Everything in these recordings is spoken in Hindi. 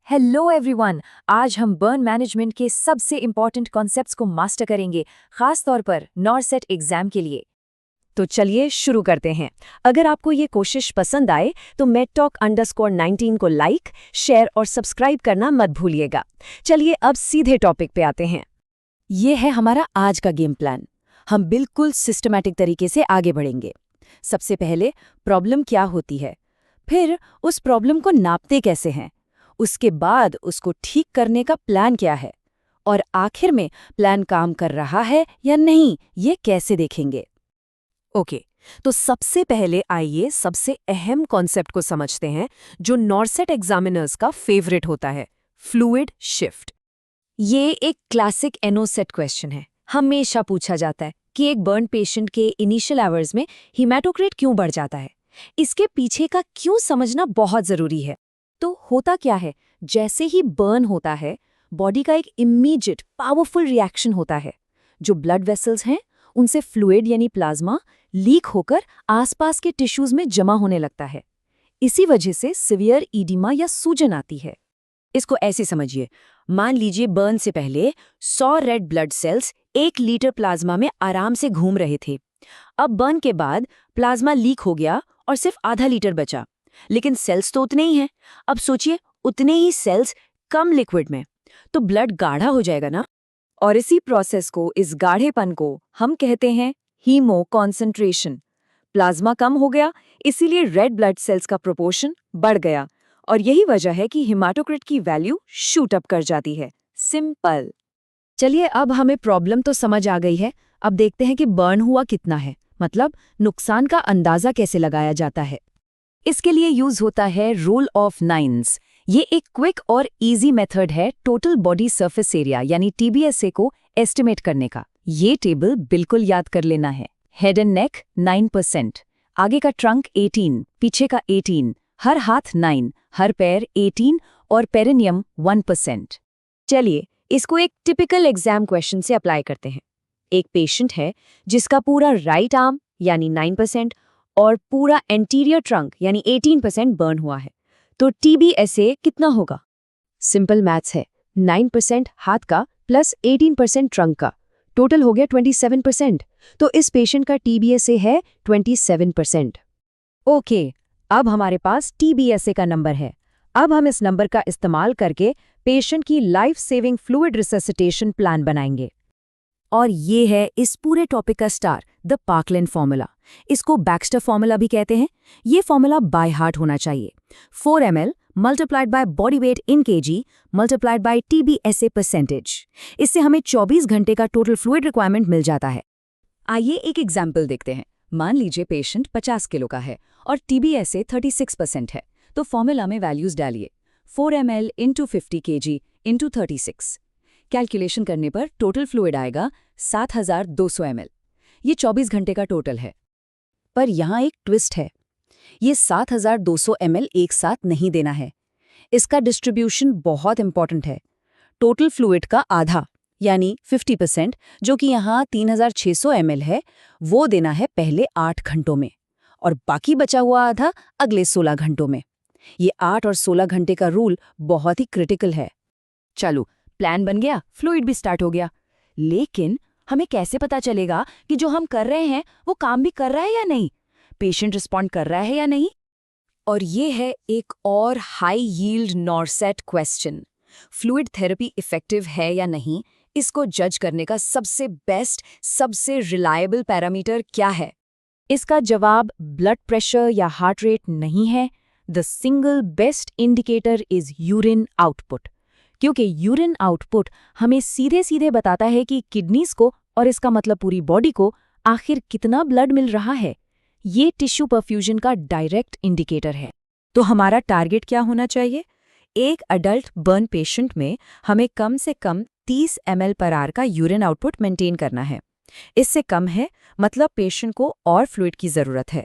Hello everyone. आज हम बर्न मैनेजमेंट के सबसे इम्पॉर्टेंट कॉन्सेप्ट्स को मास्टर करेंगे, खास तौर पर नॉरसेट एग्जाम के लिए। तो चलिए शुरू करते हैं। अगर आपको ये कोशिश पसंद आए तो medtalk_19 को लाइक, शेयर और सब्सक्राइब करना मत भूलिएगा। चलिए अब सीधे टॉपिक पे आते हैं। ये है हमारा आज का गेम प्लान। हम बिल्कुल सिस्टमैटिक तरीके से आगे बढ़ेंगे। सबसे पहले प्रॉब्लम क्या होती है, फिर उस प्रॉब्लम को नापते कैसे हैं, उसके बाद उसको ठीक करने का प्लान क्या है, और आखिर में प्लान काम कर रहा है या नहीं ये कैसे देखेंगे। ओके, तो सबसे पहले आइए सबसे अहम कॉन्सेप्ट को समझते हैं जो नॉरसेट एग्जामिनर्स का फेवरेट होता है, फ्लूइड शिफ्ट। ये एक क्लासिक एनोसेट क्वेश्चन है। हमेशा पूछा जाता है कि एक बर्न पेशेंट के इनिशियल आवर्स में हीमेटोक्रिट क्यों बढ़ जाता है। इसके पीछे का क्यों समझना बहुत जरूरी है। तो होता क्या है, जैसे ही बर्न होता है बॉडी का एक इमीडिएट पावरफुल रिएक्शन होता है। जो ब्लड वेसल्स हैं उनसे फ्लूइड यानी प्लाज्मा लीक होकर आसपास के टिश्यूज में जमा होने लगता है। इसी वजह से सिवियर ईडिमा या सूजन आती है। इसको ऐसे समझिए, मान लीजिए बर्न से पहले 100 red blood cells 1 litre plasma में आराम से घूम रहे थे। अब बर्न के बाद प्लाज्मा लीक हो गया और सिर्फ आधा लीटर बचा, लेकिन सेल्स तो उतने ही हैं। अब सोचिए, उतने ही सेल्स कम लिक्विड में, तो ब्लड गाढ़ा हो जाएगा ना। और इसी प्रोसेस को, इस गाढ़ेपन को हम कहते हैं हीमो कॉन्सेंट्रेशन। प्लाज्मा कम हो गया, इसीलिए रेड ब्लड सेल्स का प्रोपोर्शन बढ़ गया, और यही वजह है कि हेमाटोक्रिट की वैल्यू शूट अप कर जाती है। सिंपल। चलिए अब हमें प्रॉब्लम तो समझ आ गई है। अब देखते हैं कि बर्न हुआ कितना है, मतलब नुकसान का अंदाजा कैसे लगाया जाता है। इसके लिए यूज होता है रूल ऑफ नाइन्स। ये एक क्विक और इजी मेथड है टोटल बॉडी सरफेस एरिया यानी TBSA को एस्टिमेट करने का। ये टेबल बिल्कुल याद कर लेना है। हेड एंड नेक 9%, आगे का ट्रंक 18, पीछे का 18, हर हाथ 9, हर पैर 18 और पेरिनियम 1%। चलिए इसको एक टिपिकल एग्जाम क्वेश्चन से अप्लाई करते हैं। एक पेशेंट है जिसका पूरा राइट आर्म यानी 9% और पूरा एंटीरियर ट्रंक यानी 18% बर्न हुआ है, तो TBSA कितना होगा? सिंपल मैथ्स है। 9% हाथ का प्लस 18% ट्रंक का, टोटल हो गया 27%। तो इस पेशेंट का TBSA है 27%। ओके, अब हमारे पास TBSA का नंबर है। अब हम इस नंबर का इस्तेमाल करके पेशेंट की life saving fluid resuscitation plan बनाएंगे। और ये है इस पूरे टॉपिक का स्टार, द पार्कलैंड फॉर्मूला। इसको बैक्स्टर फॉर्मूला भी कहते हैं। ये फॉर्मूला बाय हार्ट होना चाहिए। 4 ml multiplied by body weight in kg multiplied by TBSA percentage. इससे हमें 24 घंटे का टोटल फ्लूइड रिक्वायरमेंट मिल जाता है। आइए एक एग्जाम्पल देखते हैं। मान लीजिए पेशेंट 50 किलो का है और TBSA 36% है, तो फॉर्मूला में वैल्यूज डालिए। 4 ml into 50 kg into 36। Calculation करने पर टोटल फ्लूइड आएगा 7200 ml। ये 24 घंटे का टोटल है। पर यहाँ एक ट्विस्ट है, ये 7200 ml एक साथ नहीं देना है। इसका डिस्ट्रीब्यूशन बहुत इंपॉर्टेंट है। टोटल फ्लूइड का आधा यानी 50%, जो कि यहाँ 3600 ml है, वो देना है पहले 8 घंटों में, और बाकी बचा हुआ आधा अगले 16 घंटों में। ये 8 और 16 घंटे का रूल बहुत ही क्रिटिकल है। चलो, प्लान बन गया, फ्लूइड भी स्टार्ट हो गया, लेकिन हमें कैसे पता चलेगा कि जो हम कर रहे हैं वो काम भी कर रहा है या नहीं, पेशेंट रिस्पॉन्ड कर रहा है या नहीं? और ये है एक और high yield NORCET question. Fluid therapy effective है या नहीं, इसको जज करने का सबसे बेस्ट, सबसे रिलायबल पैरामीटर क्या है? इसका जवाब ब्लड प्रेशर या हार्ट रेट नहीं है। The single best indicator is urine output, क्योंकि यूरिन आउटपुट हमें सीधे सीधे बताता है कि किडनीज को, और इसका मतलब पूरी बॉडी को, आखिर कितना ब्लड मिल रहा है। ये टिश्यू परफ्यूजन का डायरेक्ट इंडिकेटर है। तो हमारा टारगेट क्या होना चाहिए? एक अडल्ट बर्न पेशेंट में हमें कम से कम 30 ml पर आवर का यूरिन आउटपुट मेंटेन करना है। इससे कम है मतलब पेशेंट को और फ्लूइड की जरूरत है।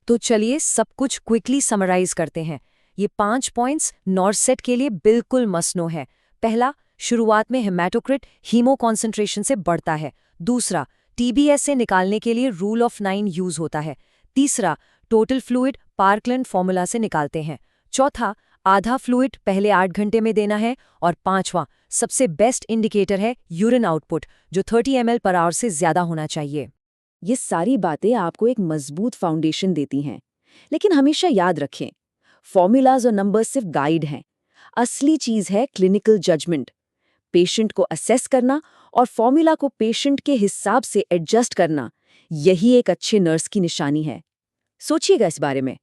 तो चलिए सब कुछ क्विकली समराइज करते हैं। ये 5 पॉइंट्स नॉरसेट के लिए बिल्कुल मस्ट नो है। पहला, शुरुआत में हेमाटोक्रिट हीमो कॉन्सेंट्रेशन से बढ़ता है। दूसरा, TBSA निकालने के लिए रूल ऑफ 9 यूज होता है। तीसरा, टोटल फ्लूइड पार्कलैंड फॉर्मूला से निकालते हैं। चौथा, आधा फ्लूइड पहले 8 घंटे में देना है और 5वां सबसे बेस्ट इंडिकेटर है यूरिन आउटपुट, जो 30 ml पर आवर से ज्यादा होना चाहिए। ये सारी बातें आपको एक मजबूत फाउंडेशन देती हैं, लेकिन हमेशा याद रखें, फॉर्मूलाज और नंबर्स सिर्फ गाइड हैं। असली चीज है क्लिनिकल जजमेंट, पेशेंट को असेस करना और फॉर्मूला को पेशेंट के हिसाब से एडजस्ट करना। यही एक अच्छे नर्स की निशानी है। सोचिएगा इस बारे में।